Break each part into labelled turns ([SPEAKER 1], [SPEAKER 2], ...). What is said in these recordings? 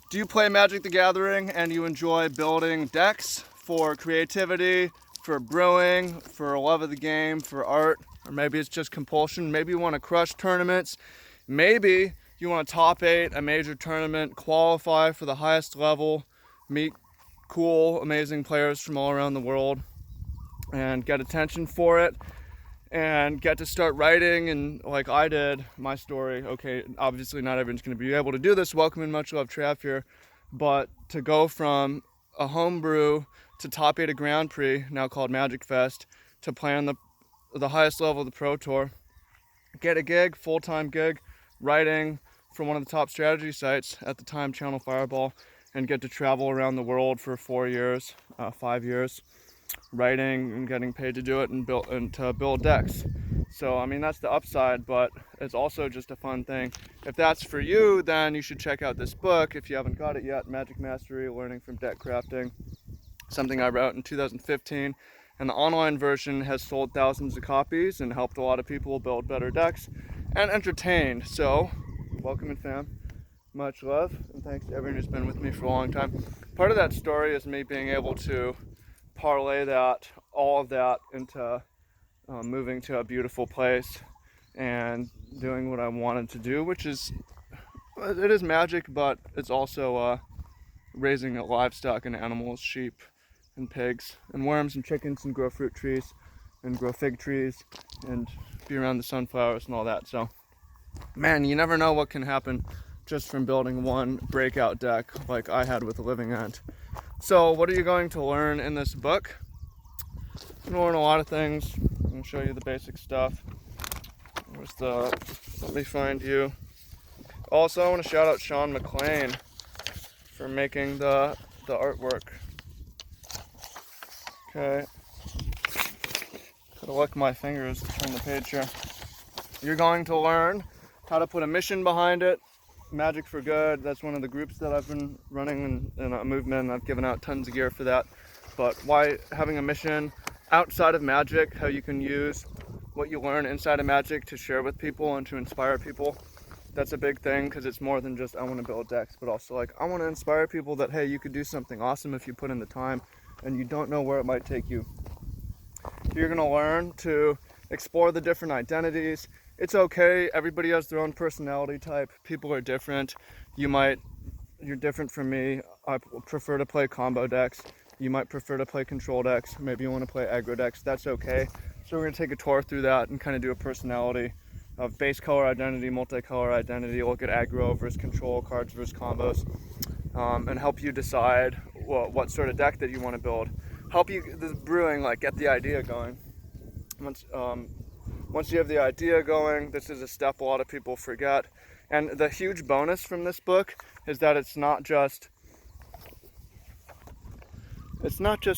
[SPEAKER 1] Do you play Magic the Gathering and you enjoy building decks for creativity, for brewing, for a love of the game, for art, or maybe it's just compulsion? Maybe you want to crush tournaments. Maybe you want to top 8 a major tournament, qualify for the highest level, meet cool, amazing players from all around the world, and get attention for it, and get to start writing. And like I did, my story. Okay, obviously not everyone's going to be able to do this. Welcome and much love, Trav here. But to go from a homebrew to top 8 a Grand Prix, now called Magic Fest, to play on the highest level of the Pro Tour, get a gig, full-time gig, writing for one of the top strategy sites at the time, Channel Fireball, and get to travel around the world for 4 years, 5 years, writing and getting paid to do it, and to build decks. So I mean, that's the upside, but it's also just a fun thing. If that's for you, then you should check out this book if you haven't got it yet, Magic Mastery: Learning from Deck Crafting, something I wrote in 2015. And the online version has sold thousands of copies and helped a lot of people build better decks and entertained. So welcome, and fam, much love, and thanks to everyone who's been with me for a long time. Part of that story is me being able to parlay all of that into moving to a beautiful place and doing what I wanted to do, which is, it is magic, but it's also raising livestock and animals, sheep and pigs and worms and chickens, and grow fruit trees and grow fig trees and be around the sunflowers and all that. So man, you never know what can happen just from building one breakout deck like I had with a living end. So what are you going to learn in this book? You're going to learn a lot of things. I'm going to show you the basic stuff. Let me find you. Also, I want to shout out Sean McLean for making the artwork. Okay. Gotta lick my fingers to turn the page here. You're going to learn how to put a mission behind it. Magic for Good, that's one of the groups that I've been running in a movement. I've given out tons of gear for that. But why having a mission outside of Magic, how you can use what you learn inside of Magic to share with people and to inspire people. That's a big thing, because it's more than just I want to build decks, but also like I want to inspire people that, hey, you could do something awesome if you put in the time and you don't know where it might take you. You're going to learn to explore the different identities. It's okay, everybody has their own personality type. People are different. You're different from me. I prefer to play combo decks. You might prefer to play control decks. Maybe you want to play aggro decks. That's okay. So we're going to take a tour through that and kind of do a personality of base color identity, multicolor identity, look at aggro versus control, cards versus combos, and help you decide what sort of deck that you want to build. Help you, this brewing, like get the idea going. Once you have the idea going, this is a step a lot of people forget. And the huge bonus from this book is that it's not just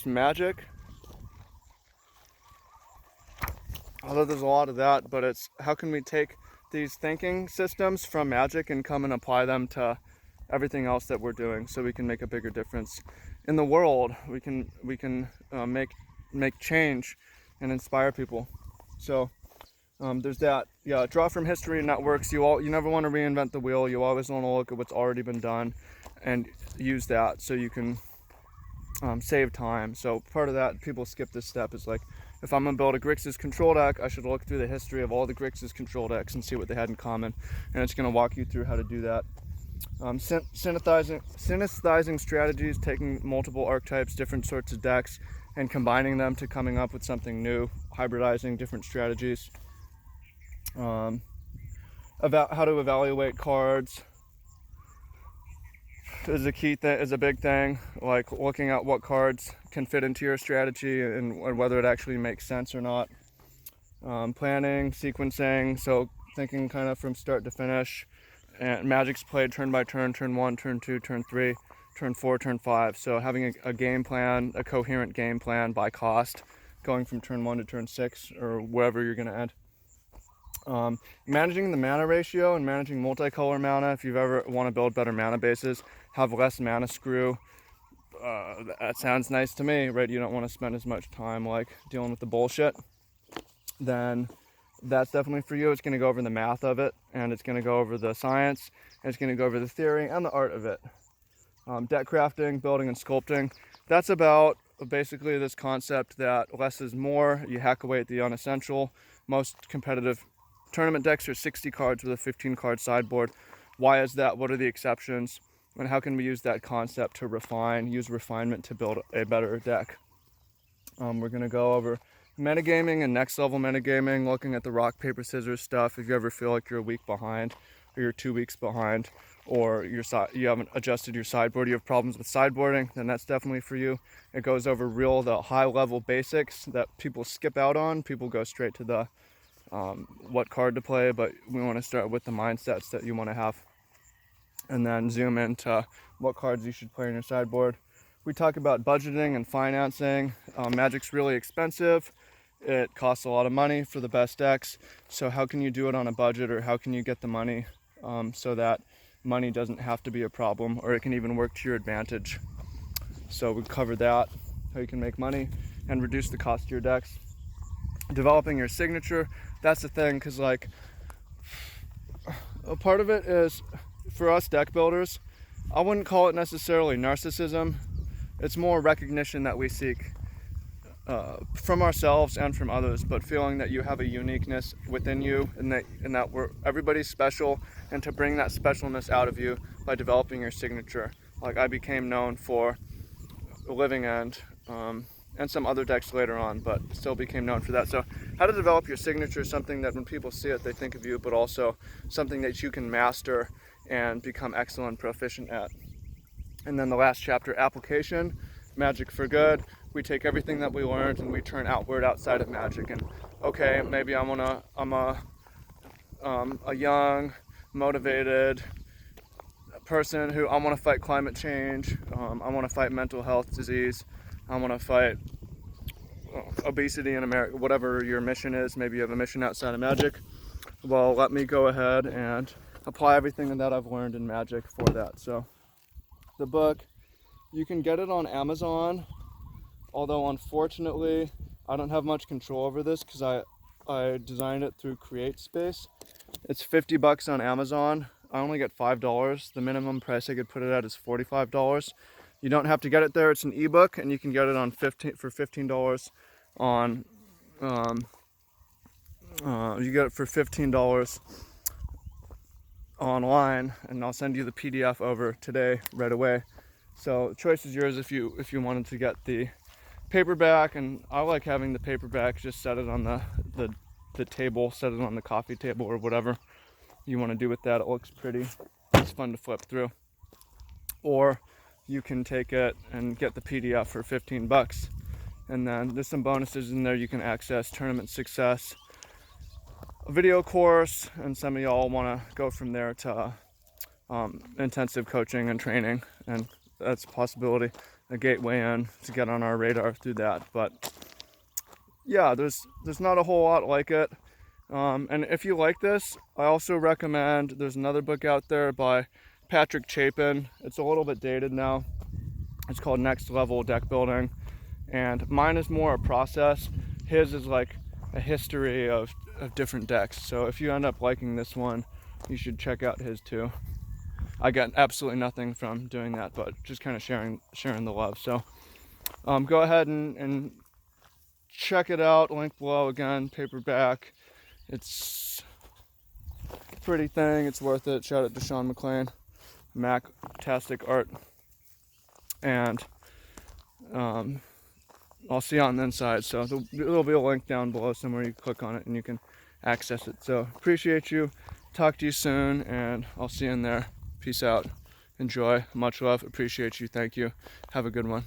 [SPEAKER 1] magic, although there's a lot of that, but it's how can we take these thinking systems from Magic and come and apply them to everything else that we're doing, so we can make a bigger difference in the world. We can make change and inspire people. So there's that. Yeah, draw from history and networks. You never want to reinvent the wheel. You always want to look at what's already been done and use that so you can save time. So part of that, people skip this step, is like, if I'm going to build a Grixis control deck, I should look through the history of all the Grixis control decks and see what they had in common. And it's going to walk you through how to do that. Synthesizing strategies, taking multiple archetypes, different sorts of decks, and combining them to coming up with something new, hybridizing different strategies. About how to evaluate cards is a big thing, like looking at what cards can fit into your strategy and whether it actually makes sense or not. Planning, sequencing, so thinking kind of from start to finish. And Magic's played turn by turn, turn 1, turn 2, turn 3, turn 4, turn 5. So having a game plan, a coherent game plan by cost, going from turn 1 to turn 6 or wherever you're going to end. Managing the mana ratio and managing multicolor mana. If you've ever want to build better mana bases, have less mana screw. That sounds nice to me, right? You don't want to spend as much time like dealing with the bullshit. Then that's definitely for you. It's going to go over the math of it, and it's going to go over the science, and it's going to go over the theory and the art of it. Deck crafting, building, and sculpting. That's about basically this concept that less is more. You hack away at the unessential. Most competitive tournament decks are 60 cards with a 15 card sideboard. Why is that? What are the exceptions? And how can we use that concept to use refinement to build a better deck? We're going to go over metagaming and next level metagaming, looking at the rock, paper, scissors stuff. If you ever feel like you're a week behind, or you're 2 weeks behind, or you haven't adjusted your sideboard, you have problems with sideboarding, then that's definitely for you. It goes over the high level basics that people skip out on. People go straight to the what card to play, but we want to start with the mindsets that you want to have, and then zoom into what cards you should play in your sideboard. We talk about budgeting and financing. Magic's really expensive. It costs a lot of money for the best decks. So how can you do it on a budget, or how can you get the money so that money doesn't have to be a problem, or it can even work to your advantage? So we covered that, how you can make money and reduce the cost of your decks. Developing your signature, that's the thing, because like a part of it is, for us deck builders, I wouldn't call it necessarily narcissism. It's more recognition that we seek from ourselves and from others, but feeling that you have a uniqueness within you, and that everybody's special, and to bring that specialness out of you by developing your signature. Like I became known for Living End and some other decks later on, but still became known for that. So how to develop your signature, something that when people see it they think of you, but also something that you can master and become excellent, proficient at. And then the last chapter, application, Magic for good. We take everything that we learned and we turn outward outside of Magic. And okay, maybe I'm a young, motivated person who I want to fight climate change. I want to fight mental health disease. I want to fight obesity in America. Whatever your mission is, maybe you have a mission outside of Magic. Well, let me go ahead and apply everything that I've learned in Magic for that. So the book, you can get it on Amazon, although unfortunately I don't have much control over this because I designed it through CreateSpace. It's $50 on Amazon. I only get $5. The minimum price I could put it at is $45. You don't have to get it there. It's an ebook, and you can get it on for $15 on you get it for $15 online, and I'll send you the PDF over today right away. So the choice is yours if you wanted to get the paperback, and I like having the paperback. Just set it on the table, set it on the coffee table or whatever you want to do with that. It looks pretty. It's fun to flip through. Or you can take it and get the PDF for $15. And then there's some bonuses in there. You can access tournament success, a video course, and some of y'all want to go from there to intensive coaching and training, and that's a possibility, a gateway in to get on our radar through that. But yeah, there's not a whole lot like it. And if you like this, I also recommend, there's another book out there by Patrick Chapin. It's a little bit dated now. It's called Next Level Deck Building, and mine is more a process. His is like a history of different decks. So if you end up liking this one, you should check out his too. I got absolutely nothing from doing that, but just kind of sharing the love. So go ahead and check it out. Link below again, paperback. It's a pretty thing. It's worth it. Shout out to Sean McLean. Mac-tastic art. And I'll see you on the inside. So there'll be a link down below somewhere. You click on it and you can access it. So appreciate you. Talk to you soon, and I'll see you in there. Peace out. Enjoy. Much love. Appreciate you. Thank you. Have a good one.